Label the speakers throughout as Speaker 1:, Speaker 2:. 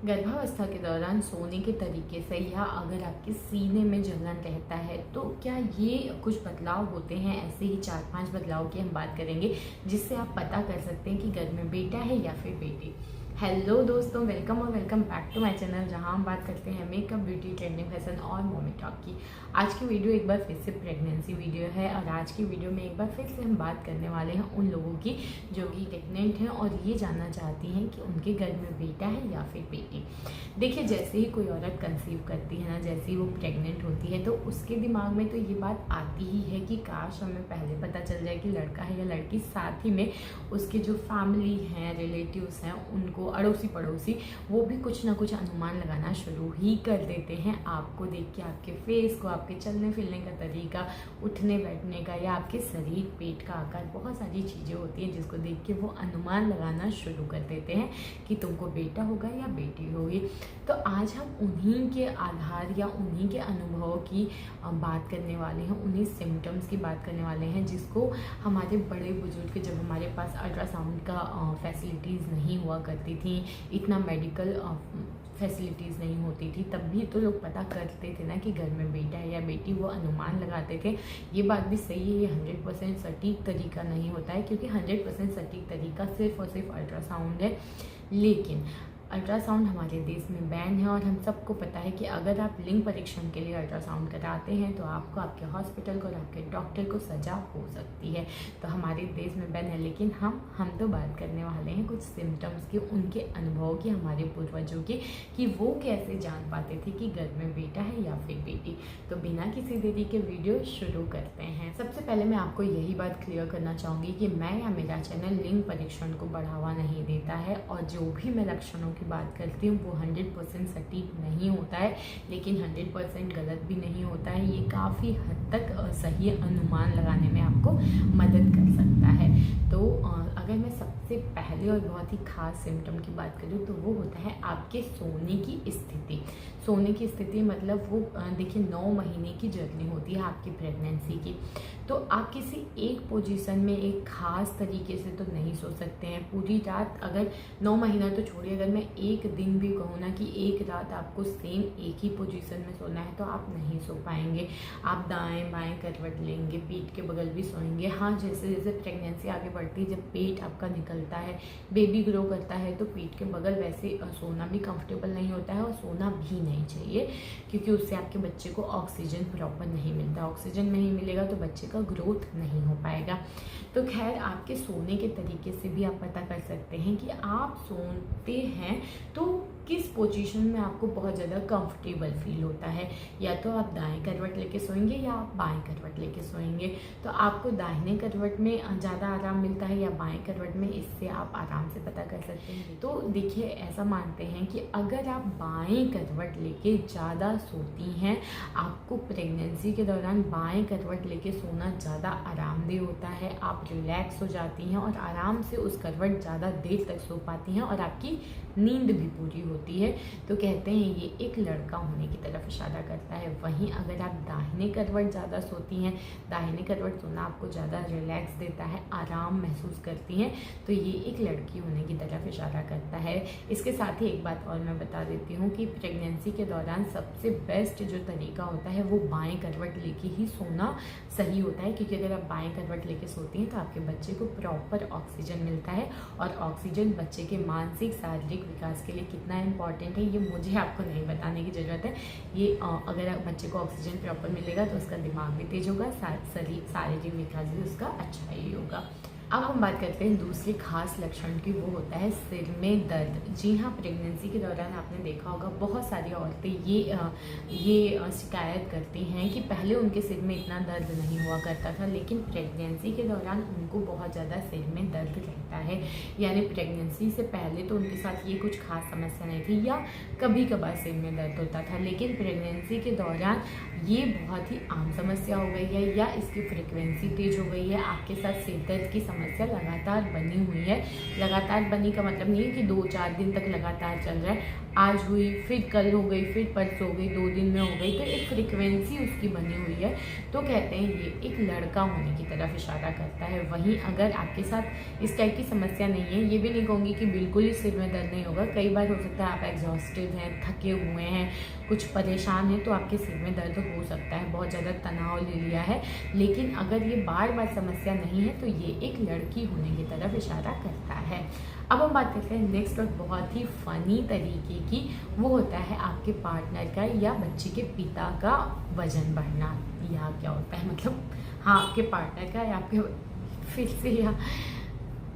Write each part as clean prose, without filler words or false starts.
Speaker 1: गर्भावस्था के दौरान सोने के तरीके से या अगर आपके सीने में जलन रहता है तो क्या ये कुछ बदलाव होते हैं। ऐसे ही 4-5 बदलाव की हम बात करेंगे जिससे आप पता कर सकते हैं कि घर में बेटा है या फिर बेटी। हेलो दोस्तों, वेलकम और welcome back to my channel जहां हम बात करते हैं मेकअप, ब्यूटी, ट्रेंडिंग, फैशन और मॉमी टॉक की। आज की वीडियो एक बार फिर से प्रेगनेंसी वीडियो है और आज की वीडियो में एक बार फिर से हम बात करने वाले हैं उन लोगों की जो कि प्रेग्नेंट हैं और ये जानना चाहती हैं कि उनके घर में बेटा है या फिर बेटी। देखिए, जैसे ही कोई औरत कंसीव करती है ना, जैसे ही वो प्रेग्नेंट होती है तो उसके दिमाग में तो ये बात आती ही है कि काश हमें पहले पता चल जाए कि लड़का है या लड़की। साथ ही में उसके जो फैमिली हैं, रिलेटिव्स हैं, उनको अड़ोसी पड़ोसी वो भी कुछ ना कुछ अनुमान लगाना शुरू ही कर देते हैं आपको देख के, आपके फेस को, आपके चलने फिरने का तरीका, उठने बैठने का या आपके शरीर, पेट का आकार, बहुत सारी चीज़ें होती हैं जिसको देख के वो अनुमान लगाना शुरू कर देते हैं कि तुमको बेटा होगा या बेटी होगी। तो आज हम उन्हीं के आधार या उन्हीं के अनुभवों की बात करने वाले हैं, उन्हीं सिम्टम्स की बात करने वाले हैं जिसको हमारे बड़े बुजुर्ग, जब हमारे पास अल्ट्रासाउंड का फैसिलिटीज़ नहीं हुआ करती थी, इतना मेडिकल फैसिलिटीज़ नहीं होती थी, तब भी तो लोग पता करते थे ना कि घर में बेटा है या बेटी, वो अनुमान लगाते थे। ये बात भी सही है, ये 100% सटीक तरीका नहीं होता है क्योंकि 100% सटीक तरीका सिर्फ और सिर्फ अल्ट्रासाउंड है। लेकिन अल्ट्रासाउंड हमारे देश में बैन है और हम सबको पता है कि अगर आप लिंग परीक्षण के लिए अल्ट्रासाउंड कराते हैं तो आपको, आपके हॉस्पिटल को और आपके डॉक्टर को सजा हो सकती है। तो हमारे देश में बैन है, लेकिन हम तो बात करने वाले हैं कुछ सिम्टम्स की, उनके अनुभव की, हमारे पूर्वजों की, कि वो कैसे जान पाते थे कि घर में बेटा है या फिर बेटी। तो बिना किसी देरी के वीडियो शुरू करते हैं। सबसे पहले मैं आपको यही बात क्लियर करना चाहूँगी कि मैं या मेरा चैनल लिंग परीक्षण को बढ़ावा नहीं देता है और जो भी मैं लक्षणों की बात करती हूँ वो 100% सटीक नहीं होता है, लेकिन 100% गलत भी नहीं होता है। ये काफ़ी हद तक सही अनुमान लगाने में आपको मदद कर सकता है। तो अगर मैं सबसे पहले और बहुत ही खास सिम्टम की बात करूँ तो वो होता है आपके सोने की स्थिति। सोने की स्थिति मतलब वो देखिए 9 महीने की जर्नी होती है आपकी प्रेगनेंसी की, तो आप किसी एक पोजीशन में एक ख़ास तरीके से तो नहीं सो सकते हैं पूरी रात। अगर 9 महीना तो छोड़िए, अगर मैं एक दिन भी कहूँ ना कि एक रात आपको सेम एक ही पोजीशन में सोना है तो आप नहीं सो पाएंगे। आप दाएं बाएं करवट लेंगे, पीठ के बगल भी सोएंगे। हाँ, जैसे जैसे प्रेगनेंसी आगे बढ़ती है, जब पेट आपका निकलता है, बेबी ग्रो करता है, तो पीठ के बगल वैसे सोना भी कंफर्टेबल नहीं होता है और सोना भी नहीं चाहिए क्योंकि उससे आपके बच्चे को ऑक्सीजन प्रॉपर नहीं मिलता। ऑक्सीजन नहीं मिलेगा तो बच्चे का ग्रोथ नहीं हो पाएगा। तो खैर, आपके सोने के तरीके से भी आप पता कर सकते हैं कि आप सोते हैं तो किस पोजीशन में आपको बहुत ज़्यादा कंफर्टेबल फील होता है। या तो आप दाएं करवट लेके सोएंगे या आप बाएं करवट लेके सोएंगे। तो आपको दाहिने करवट में ज़्यादा आराम मिलता है या बाएं करवट में, इससे आप आराम से पता कर सकते हैं। तो देखिए, ऐसा मानते हैं कि अगर आप बाएं करवट लेके ज़्यादा सोती हैं, आपको प्रेगनेंसी के दौरान बाएं करवट लेके सोना ज़्यादा आरामदेह होता है, आप रिलैक्स हो जाती हैं और आराम से उस करवट ज़्यादा देर तक सो पाती हैं और आपकी नींद भी पूरी होती है। तो कहते हैं ये एक लड़का होने की तरफ इशारा करता है। वहीं अगर आप दाहिने करवट ज़्यादा सोती हैं, दाहिने करवट सोना आपको ज़्यादा रिलैक्स देता है, आराम महसूस करती हैं, तो ये एक लड़की होने की तरफ इशारा करता है। इसके साथ ही एक बात और मैं बता देती हूँ कि प्रेगनेंसी के दौरान सबसे बेस्ट जो तरीका होता है वो बाएं करवट लेके ही सोना सही होता है, क्योंकि अगर आप बाएं करवट लेके सोती हैं तो आपके बच्चे को प्रॉपर ऑक्सीजन मिलता है और ऑक्सीजन बच्चे के मानसिक शारीरिक विकास के लिए कितना इंपॉर्टेंट है ये मुझे आपको नहीं बताने की ज़रूरत है। ये अगर बच्चे को ऑक्सीजन प्रॉपर मिलेगा तो उसका दिमाग भी तेज होगा, शारीरिक विकास भी उसका अच्छा ही होगा। अब हम बात करते हैं दूसरे खास लक्षण की, वो होता है सिर में दर्द। जी हाँ, प्रेगनेंसी के दौरान आपने देखा होगा बहुत सारी औरतें ये शिकायत करती हैं कि पहले उनके सिर में इतना दर्द नहीं हुआ करता था, लेकिन प्रेगनेंसी के दौरान उनको बहुत ज़्यादा सिर में दर्द रहता है। यानी प्रेगनेंसी से पहले तो उनके साथ ये कुछ खास समस्या नहीं थी या कभी कभार सिर में दर्द होता था, लेकिन प्रेगनेंसी के दौरान ये बहुत ही आम समस्या हो गई है या इसकी फ्रिक्वेंसी तेज हो गई है। आपके साथ सिर दर्द की समस्या समस्या लगातार बनी हुई है। लगातार बनी का मतलब नहीं है कि 2-4 दिन तक लगातार चल रहा है, आज हुई फिर कल हो गई फिर परसों हो गई 2 दिन में हो गई, तो एक फ्रिक्वेंसी उसकी बनी हुई है। तो कहते हैं ये एक लड़का होने की तरफ इशारा करता है। वहीं अगर आपके साथ इस टाइप की समस्या नहीं है, ये भी नहीं कहूँगी कि बिल्कुल ही सिर में दर्द नहीं होगा, कई बार हो सकता है आप एग्जॉस्टेड हैं, थके हुए हैं, कुछ परेशान हैं, तो आपके सिर में दर्द हो सकता है, बहुत ज़्यादा तनाव ले लिया है। लेकिन अगर ये बार बार समस्या नहीं है तो ये एक लड़की होने की तरफ इशारा करता है। अब हम बात करते हैं नेक्स्ट और बहुत ही फ़नी तरीके की, वो होता है आपके पार्टनर का या बच्चे के पिता का वज़न बढ़ना। या क्या होता है मतलब, हाँ, आपके पार्टनर का या आपके फिर से या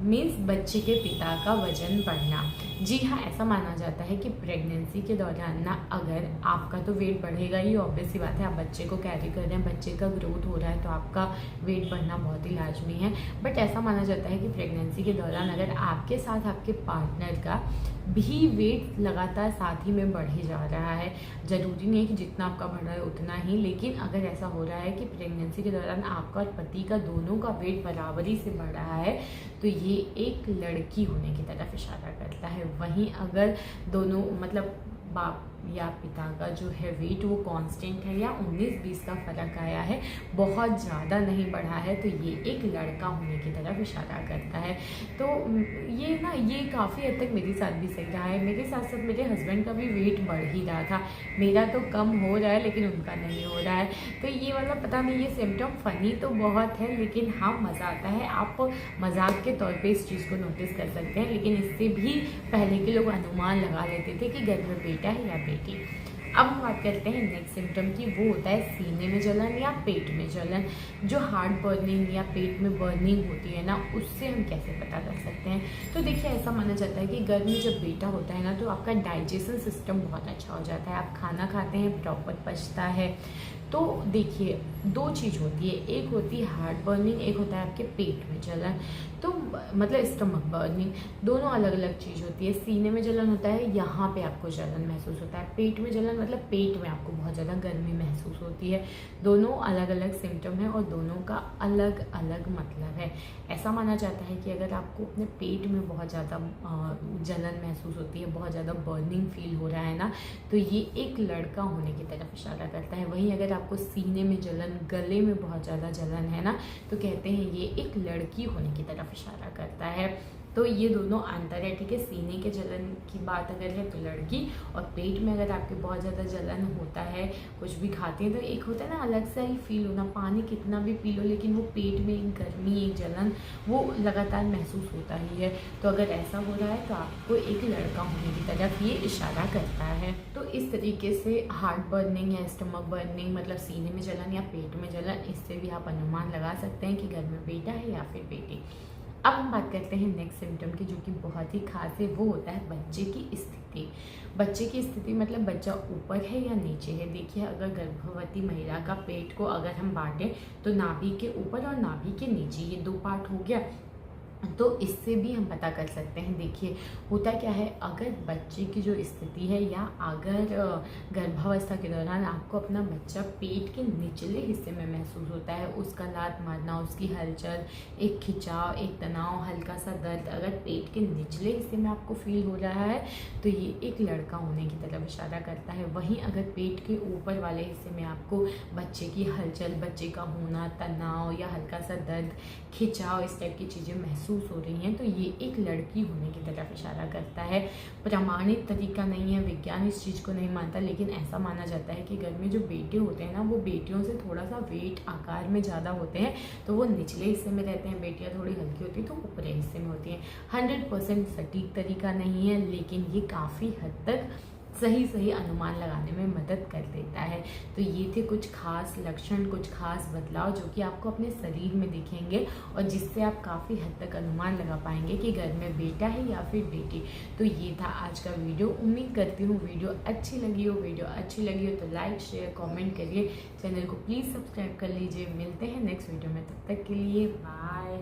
Speaker 1: मीन्स बच्चे के पिता का वज़न बढ़ना। जी हाँ, ऐसा माना जाता है कि प्रेगनेंसी के दौरान ना अगर आपका तो वेट बढ़ेगा ही, ऑब्वियस सी बात है, आप बच्चे को कैरी कर रहे हैं, बच्चे का ग्रोथ हो रहा है तो आपका वेट बढ़ना बहुत ही लाजमी है। बट ऐसा माना जाता है कि प्रेगनेंसी के दौरान अगर आपके साथ आपके पार्टनर का भी वेट लगातार साथ ही में बढ़ ही जा रहा है, ज़रूरी नहीं है कि जितना आपका बढ़ रहा है उतना ही, लेकिन अगर ऐसा हो रहा है कि प्रेगनेंसी के दौरान आपका और पति का दोनों का वेट बराबरी से बढ़ रहा है, तो ये एक लड़की होने की तरफ इशारा करता है। वहीं अगर दोनों मतलब बाप या पिता का जो है वेट वो कांस्टेंट है या 19-20 का फ़र्क आया है, बहुत ज़्यादा नहीं बढ़ा है, तो ये एक लड़का होने की तरफ इशारा करता है। तो ये काफ़ी हद तक मेरे साथ भी सही रहा है। मेरे साथ साथ मेरे हस्बैंड का भी वेट बढ़ ही रहा था, मेरा तो कम हो रहा है लेकिन उनका नहीं हो रहा है। तो ये वाला पता नहीं, ये सिम्टम फ़नी तो बहुत है, लेकिन हाँ मज़ा आता है। आप मजाक के तौर पे इस चीज़ को नोटिस कर सकते हैं, लेकिन इससे भी पहले के लोग अनुमान लगा लेते थे कि घर में बेटा है या बेटी। अब हम बात करते हैं नेक्स्ट सिम्टम की, वो होता है सीने में जलन या पेट में जलन। जो हार्ट बर्निंग या पेट में बर्निंग होती है ना, उससे हम कैसे पता कर सकते हैं? तो देखिए, ऐसा माना जाता है कि घर में जब बेटा होता है ना, तो आपका डाइजेशन सिस्टम बहुत अच्छा हो जाता है, आप खाना खाते हैं प्रॉपर पचता है। तो देखिए, 2 चीज़ होती है, एक होती है हार्ट बर्निंग, एक होता है आपके पेट में जलन। तो मतलब स्टमक बर्निंग, दोनों अलग अलग चीज़ होती है। सीने में जलन होता है, यहाँ पे आपको जलन महसूस होता है। पेट में जलन मतलब पेट में आपको बहुत ज़्यादा गर्मी महसूस होती है। दोनों अलग अलग सिम्टम है और दोनों का अलग अलग मतलब है। ऐसा माना जाता है कि अगर आपको अपने पेट में बहुत ज़्यादा जलन महसूस होती है, बहुत ज़्यादा बर्निंग फील हो रहा है ना, तो ये एक लड़का होने की तरफ इशारा करता है। वहीं अगर आपको सीने में जलन, गले में बहुत ज़्यादा जलन है ना, तो कहते हैं ये एक लड़की होने की तरफ इशारा करता है। तो ये दोनों अंतर है, ठीक है। सीने के जलन की बात अगर है तो लड़की, और पेट में अगर आपके बहुत ज़्यादा जलन होता है, कुछ भी खाते हैं तो एक होता है ना अलग सा ही फील होना, पानी कितना भी पी लो लेकिन वो पेट में एक गर्मी, एक जलन वो लगातार महसूस होता ही है। तो अगर ऐसा हो रहा है तो आपको एक लड़का होने की तरफ ये इशारा करता है। तो इस तरीके से हार्ट बर्निंग या स्टमक बर्निंग मतलब सीने में जलन या पेट में जलन, इससे भी आप अनुमान लगा सकते हैं कि घर में बेटा है या फिर बेटी। अब हम बात करते हैं नेक्स्ट सिम्टम की, जो कि बहुत ही खास है, वो होता है बच्चे की स्थिति। बच्चे की स्थिति मतलब बच्चा ऊपर है या नीचे है। देखिए, अगर गर्भवती महिला का पेट को अगर हम बांटें तो नाभि के ऊपर और नाभि के नीचे, ये 2 पार्ट हो गया। तो इससे भी हम पता कर सकते हैं। देखिए, होता क्या है, अगर बच्चे की जो स्थिति है या अगर गर्भावस्था के दौरान आपको अपना बच्चा पेट के निचले हिस्से में महसूस होता है, उसका लात मारना, उसकी हलचल, एक खिंचाव, एक तनाव, हल्का सा दर्द अगर पेट के निचले हिस्से में आपको फील हो रहा है, तो ये एक लड़का होने की तरफ इशारा करता है। वहीं अगर पेट के ऊपर वाले हिस्से में आपको बच्चे की हलचल, बच्चे का होना, तनाव या हल्का सा दर्द, खिंचाव, इस टाइप की चीज़ें महसूस हो रही हैं, तो ये एक लड़की होने की तरफ इशारा करता है। प्रमाणित तरीका नहीं है, विज्ञान इस चीज़ को नहीं मानता, लेकिन ऐसा माना जाता है कि घर में जो बेटे होते हैं ना, वो बेटियों से थोड़ा सा वेट आकार में ज़्यादा होते हैं, तो वो निचले हिस्से में रहते हैं, बेटियां थोड़ी हल्की होती हैं तो ऊपरी हिस्से में होती हैं। 100% सटीक तरीका नहीं है, लेकिन ये काफ़ी हद तक सही अनुमान लगाने में मदद कर देता है। तो ये थे कुछ खास लक्षण, कुछ खास बदलाव जो कि आपको अपने शरीर में दिखेंगे और जिससे आप काफ़ी हद तक अनुमान लगा पाएंगे कि घर में बेटा है या फिर बेटी। तो ये था आज का वीडियो। उम्मीद करती हूँ वीडियो अच्छी लगी हो। वीडियो अच्छी लगी हो तो लाइक, शेयर, कॉमेंट करिए। चैनल को प्लीज़ सब्सक्राइब कर लीजिए। मिलते हैं नेक्स्ट वीडियो में, तब तक के लिए बाय।